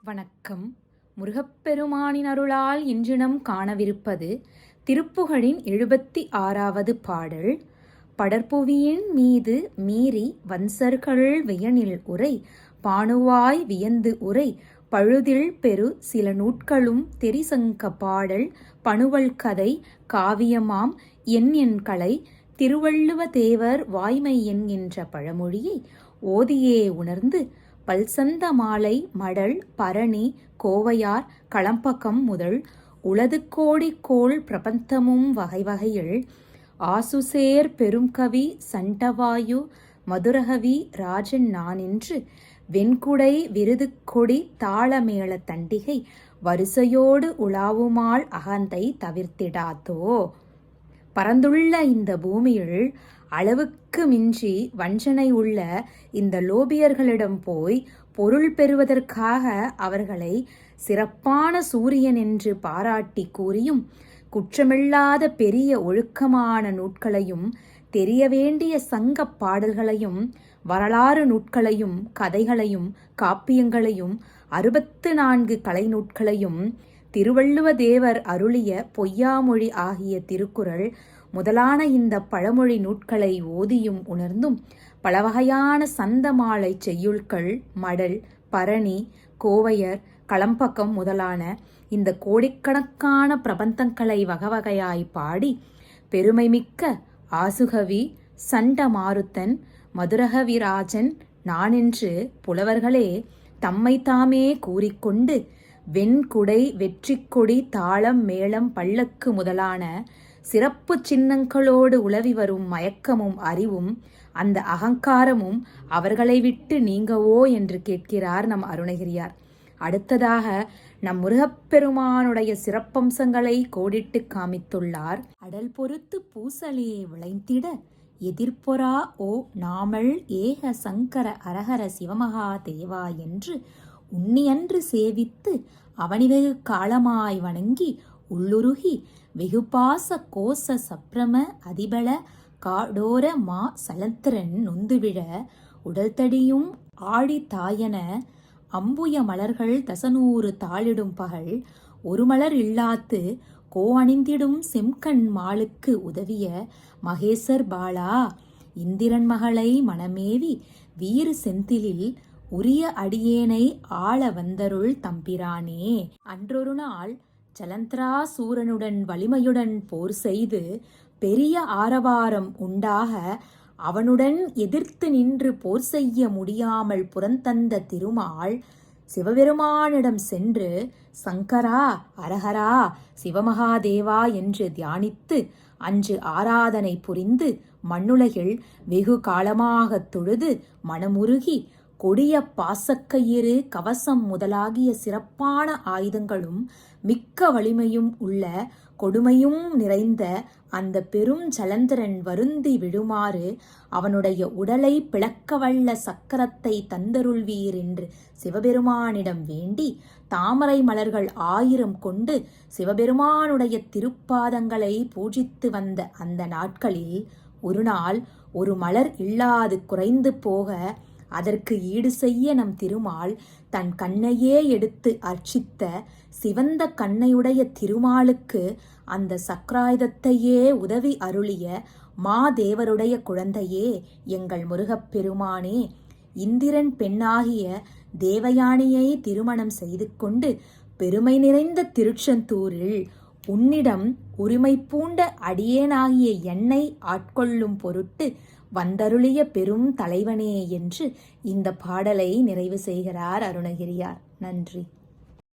வணக்கம். முருகப்பெருமானின் அருளால் இன்று நம் காணவிருப்பது திருப்புகழின் 76வது பாடல். படர்புவியின் மீது மீறி வன்சர்கள் வியனில் உரை பாணுவாய் வியந்து உரை பழுதில் பெரு சில நூட்களும் தெரிசங்க பாடல் பணுவல் கதை காவியமாம் என் கலை திருவள்ளுவ தேவர் வாய்மை என்கின்ற பழமொழியை ஓதியே உணர்ந்து பல்சந்த மாலை மடல் பரணி கோவையார் களம்பகம் முதல் உளது கோடி கோள் பிரபந்தமும் வகை வகையில் ஆசுசேர் பெரும்கவி சண்டவாயு மதுரகவி ராஜன் நானின்று வெண்குடை விருது கொடி தாளமேள தண்டிகை வரிசையோடு உலாவுமாள் அகந்தை தவிர்த்திடாதோ. பரந்துள்ள இந்த பூமியில் அளவுக்கு மிஞ்சி வஞ்சனை உள்ள இந்த லோபியர்களிடம் போய் பொருள் பெறுவதற்காக அவர்களை சிறப்பான சூரியன் என்று பாராட்டி கூறியும் குற்றமில்லாத பெரிய ஒழுக்கமான நூட்களையும் தெரிய வேண்டிய சங்க பாடல்களையும் வரலாறு நூட்களையும் கதைகளையும் காப்பியங்களையும் 64 கலை நூட்களையும் திருவள்ளுவ தேவர் அருளிய பொய்யாமொழி ஆகிய திருக்குறள் முதலான இந்த பழமொழி நூட்களை ஓதியும் உணர்ந்தும் பலவகையான சந்தமாலை செய்யுள்கள் மடல் பரணி கோவையர் களம்பக்கம் முதலான இந்த கோடிக்கணக்கான பிரபந்தங்களை வகவகையாய் பாடி பெருமைமிக்க ஆசுகவி சண்டமாருத்தன் மதுரகவிராஜன் நானென்று புலவர்களே தம்மை தாமே கூறிக்கொண்டு வெண்குடை வெற்றிக்கொடி தாளம் மேளம் பல்லக்கு முதலான சிறப்பு சின்னங்களோடு உலவி வரும் மயக்கமும் அறிவும் அந்த அகங்காரமும் அவர்களை விட்டு நீங்கவோ என்று கேட்கிறார் நம் அருணகிரியார். அடுத்ததாக நம் முருகப்பெருமானுடைய சிறப்பம்சங்களை கோடிட்டு காமித்துள்ளார். அடல் பொறுத்து பூசலியை விளைந்திட எதிர்பொரா ஓ நாமல் ஏக சங்கர அரஹர சிவமகா தேவா என்று உன்னியன்று சேவித்து அவனி வெகு காலமாய் வணங்கி உள்ளுருகி வெகுபாச கோச சப்ரம அதிபல காடோர மா சலத்திரன் நொந்துவிழ உடல்தடியும் ஆழி தாயன அம்புய மலர்கள் தசநூறு தாளிடும் பகல் ஒரு மலர் இல்லாத்து கோ அணிந்திடும் செம்கண் மாளுக்கு உதவிய மகேசர் பாலா இந்திரன் மகளை மனமேவி வீறு செந்திலில் உரிய அடியேனை ஆள வந்தருள் தம்பிரானே. அன்றொரு நாள் ஜலந்திராசூரனுடன் வலிமையுடன் போர் செய்து பெரிய ஆரவாரம் உண்டாக அவனுடன் எதிர்த்து நின்று போர் செய்ய முடியாமல் புறந்தந்த திருமால் சிவபெருமானிடம் சென்று சங்கரா அரஹரா சிவமகாதேவா என்று தியானித்து அன்று ஆராதனை புரிந்து மண்ணுலகில் வெகு காலமாக தொழுது மனமுருகி கொடிய பாசக்கயிறு கவசம் முதலாகிய சிறப்பான ஆயுதங்களும் மிக்க வலிமையும் உள்ள கொடுமையும் நிறைந்த அந்த பெரும் ஜலந்தரன் வருந்தி விழுமாறு அவனுடைய உடலை பிளக்கவல்ல சக்கரத்தை தந்தருள்வீர் என்று சிவபெருமானிடம் வேண்டி தாமரை மலர்கள் 1000 கொண்டு சிவபெருமானுடைய திருப்பாதங்களை பூஜித்து வந்த அந்த நாட்களில் ஒரு நாள் ஒரு மலர் இல்லாது குறைந்து போக அதற்கு ஈடு செய்ய நம் திருமால் தன் கண்ணையே எடுத்து அர்ச்சித்த சிவந்த கண்ணையுடைய திருமாலுக்கு அந்த சக்கராயுதத்தையே உதவி அருளிய மாதேவருடைய குழந்தையே எங்கள் முருகப்பெருமானே, இந்திரன் பெண்ணாகிய தேவயானியை திருமணம் செய்து கொண்டு பெருமை நிறைந்த திருச்செந்தூரில் உன்னிடம் உரிமை பூண்ட அடியேனாகிய என்னை ஆட்கொள்ளும் பொருட்டு வந்தருளிய பெரும் தலைவனே என்று இந்த பாடலை நிறைவு செய்கிறார் அருணகிரியார். நன்றி.